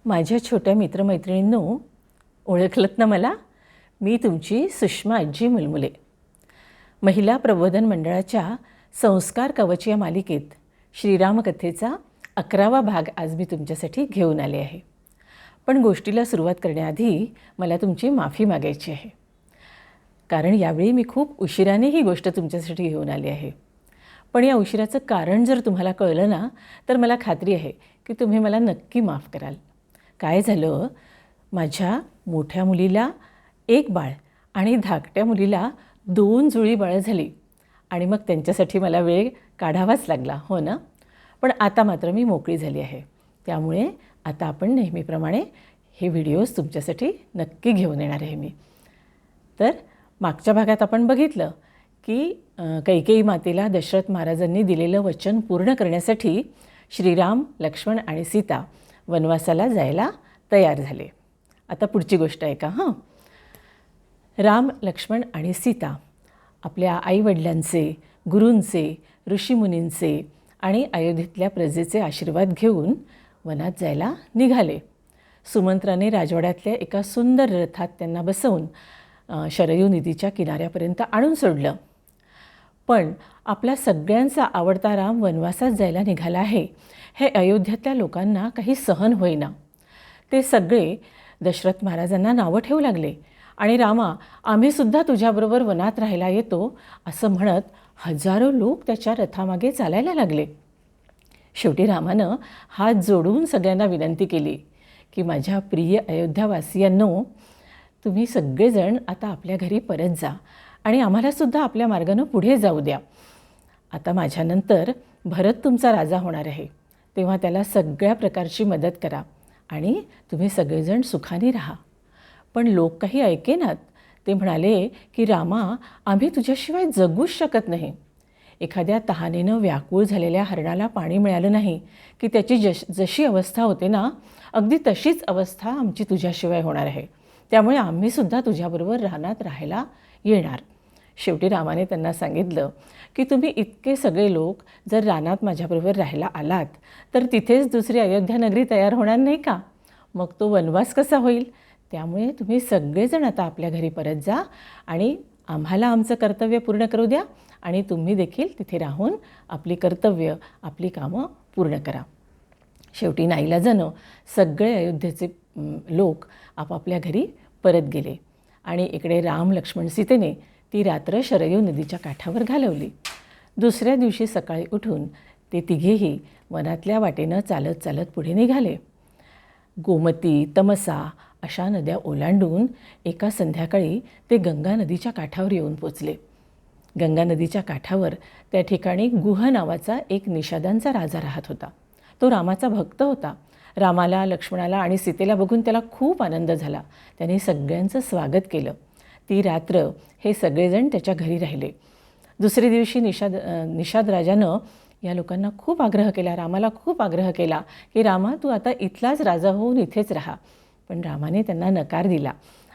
माझ्या छोट्या मित्रमैत्रिणींनो, ओळखलत ना मला? मी तुमची सुषमा आजी मुलमुले. महिला प्रबोधन मंडळाच्या संस्कार कवच या मालिकेत श्रीरामकथेचा 11वा भाग आज मी तुमच्यासाठी घेऊन आले आहे. पण गोष्टीला सुरुवात करण्याआधी मला तुमची माफी मागायची आहे, कारण यावेळी मी खूप उशिराने ही गोष्ट तुमच्यासाठी घेऊन आली आहे. पण या उशिराचं कारण जर तुम्हाला कळलं ना, तर मला खात्री आहे की तुम्ही मला नक्की माफ कराल. काय झालं, माझ्या मोठ्या मुलीला 1 बाळ आणि धाकट्या मुलीला 2 जुळी बाळं झाली आणि मग त्यांच्यासाठी मला वेळ काढावाच लागला, हो ना. पण आता मात्र मी मोकळी झाली आहे. त्यामुळे आता आपण नेहमीप्रमाणे हे व्हिडिओज तुमच्यासाठी नक्की घेऊन येणार आहे मी. तर मागच्या भागात आपण बघितलं की कैकेयी मातेला दशरथ महाराजांनी दिलेलं वचन पूर्ण करण्यासाठी श्रीराम, लक्ष्मण आणि सीता वनवासाला जायला तयार झाले. आता पुढची गोष्ट आहे का? राम, लक्ष्मण आणि सीता आपल्या आईवडिलांचे, गुरूंचे, ऋषीमुनींचे आणि अयोध्येतल्या प्रजेचे आशीर्वाद घेऊन वनात जायला निघाले. सुमंत्राने राजवाड्यातल्या एका सुंदर रथात त्यांना बसवून शरयू नदीच्या किनाऱ्यापर्यंत आणून सोडलं. पण आपला सगळ्यांचा आवडता राम वनवासात जायला निघाला आहे हे अयोध्येतल्या लोकांना काही सहन होईना. ते सगळे दशरथ महाराजांना नावं ठेवू लागले आणि रामा, आम्हीसुद्धा तुझ्याबरोबर वनात राहायला येतो असं म्हणत हजारो लोक त्याच्या रथामागे चालायला लागले. शेवटी रामानं हात जोडून सगळ्यांना विनंती केली की माझ्या प्रिय अयोध्यावासियांनो, तुम्ही सगळेजण आता आपल्या घरी परत जा आणि आम्हालासुद्धा आपल्या मार्गानं पुढे जाऊ द्या. आता माझ्यानंतर भरत तुमचा राजा होणार आहे, तेव्हा त्याला सगळ्या प्रकारची मदत करा आणि तुम्ही सगळेजण सुखाने राहा. पण लोक काही ऐकेनात. ते म्हणाले की रामा, आम्ही तुझ्याशिवाय जगूच शकत नाही. एखाद्या तहानेनं व्याकुळ झालेल्या हरणाला पाणी मिळालं नाही की त्याची जशी अवस्था होते ना, अगदी तशीच अवस्था आमची तुझ्याशिवाय होणार आहे. त्यामुळे आम्हीसुद्धा तुझ्याबरोबर रानात राहायला येणार. शेवटी रामाने त्यांना सांगितलं की तुम्ही इतके सगळे लोक जर रानात माझ्याबरोबर राहायला आलात तर तिथेच दुसरी अयोध्या नगरी तयार होणार नाही का? मग तो वनवास कसा होईल? त्यामुळे तुम्ही सगळेजण आता आपल्या घरी परत जा आणि आम्हाला आमचं कर्तव्य पूर्ण करू द्या आणि तुम्ही देखील तिथे राहून आपली कर्तव्य, आपली कामं पूर्ण करा. शेवटी नाईलाजानं सगळे अयोध्येचे लोक आपापल्या घरी परत गेले आणि इकडे राम, लक्ष्मण, सीतेने ती रात्र शरयू नदीच्या काठावर घालवली. दुसऱ्या दिवशी सकाळी उठून ते तिघेही वनातल्या वाटेनं चालत चालत पुढे निघाले. गोमती, तमसा अशा नद्या ओलांडून एका संध्याकाळी ते गंगा नदीच्या काठावर येऊन पोचले. गंगा नदीच्या काठावर त्या ठिकाणी गुह नावाचा एक निषादांचा राजा राहत होता. तो रामाचा भक्त होता. रामाला, लक्ष्मणाला आणि सीतेला बघून त्याला खूप आनंद झाला. त्याने सगळ्यांचं स्वागत केलं. ती रात्र हे सगळेजण त्याच्या घरी राहिले. दुसऱ्या दिवशी निषाद राजानं या लोकांना खूप आग्रह केला, रामाला खूप आग्रह केला की रामा, तू आता इथलाच राजा होऊन इथेच राहा. पण रामाने त्यांना नकार दिला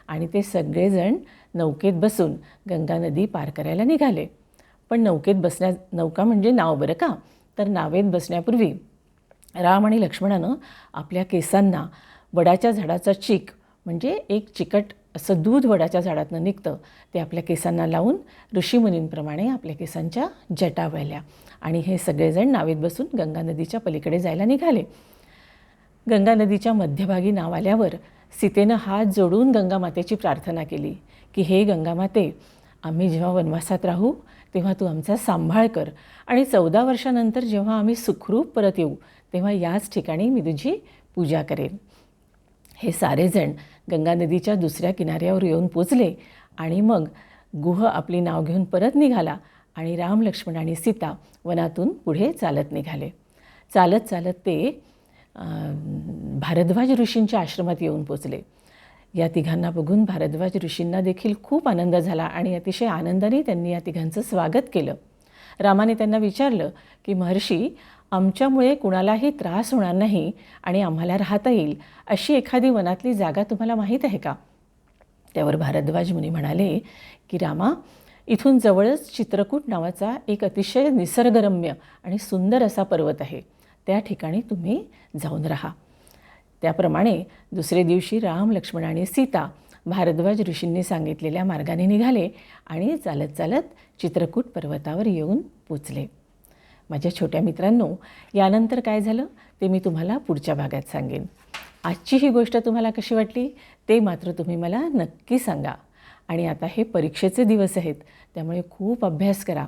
आणि ते सगळेजण नौकेत बसून गंगा नदी पार करायला निघाले. पण नौका म्हणजे नाव बरं का. तर नावेत बसण्यापूर्वी राम आणि लक्ष्मणानं आपल्या केसांना वडाच्या झाडाचा चीक, म्हणजे एक चिकट असं दूध वडाच्या झाडातनं निघतं, ते आपल्या केसांना लावून ऋषीमुनींप्रमाणे आपल्या केसांच्या जटा वळल्या आणि हे सगळेजण नावेत बसून गंगा नदीच्या पलीकडे जायला निघाले. गंगा नदीच्या मध्यभागी नाव आल्यावर सीतेनं हात जोडून गंगामातेची प्रार्थना केली की हे गंगामाते, आम्ही जेव्हा वनवासात राहू तेव्हा तू आमचा सांभाळ कर आणि 14 वर्षानंतर जेव्हा आम्ही सुखरूप परत येऊ तेव्हा याच ठिकाणी मी तुझी पूजा करेन. हे सारेजण गंगा नदीच्या दुसऱ्या किनाऱ्यावर येऊन पोचले आणि मग गुह आपली नाव घेऊन परत निघाला आणि राम, लक्ष्मण आणि सीता वनातून पुढे चालत निघाले. चालत चालत ते भारद्वाज ऋषींच्या आश्रमात येऊन पोचले. या तिघांना बघून भारद्वाज ऋषींना देखील खूप आनंद झाला आणि अतिशय आनंदाने त्यांनी या तिघांचं स्वागत केलं. रामाने त्यांना विचारलं की महर्षी, आमच्यामुळे कुणालाही त्रास होणार नाही आणि आम्हाला राहता येईल अशी एखादी वनातली जागा तुम्हाला माहीत आहे का? त्यावर भारद्वाज मुनी म्हणाले की रामा, इथून जवळच चित्रकूट नावाचा एक अतिशय निसर्गरम्य आणि सुंदर असा पर्वत आहे. त्या ठिकाणी तुम्ही जाऊन राहा. त्याप्रमाणे दुसरे दिवशी राम, लक्ष्मण आणि सीता भारद्वाज ऋषींनी सांगितलेल्या मार्गाने निघाले आणि चालत चालत चित्रकूट पर्वतावर येऊन पोचले. माझ्या छोट्या मित्रांनो, यानंतर काय झालं ते मी तुम्हाला पुढच्या भागात सांगेन. आजची ही गोष्ट तुम्हाला कशी वाटली ते मात्र तुम्ही मला नक्की सांगा. आणि आता हे परीक्षेचे दिवस आहेत, त्यामुळे खूप अभ्यास करा.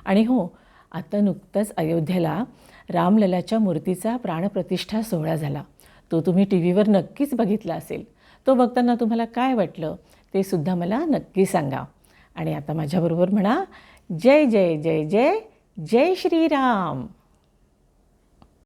आणि हो, आता नुकतंच अयोध्येला रामललाच्या मूर्तीचा प्राणप्रतिष्ठा सोहळा झाला. तो तुम्ही टी व्हीवर नक्कीच बघितला असेल. तो बघताना तुम्हाला काय वाटलं ते सुद्धा मला नक्की सांगा. आणि आता माझ्याबरोबर म्हणा, जय जय जय जय जय श्रीराम.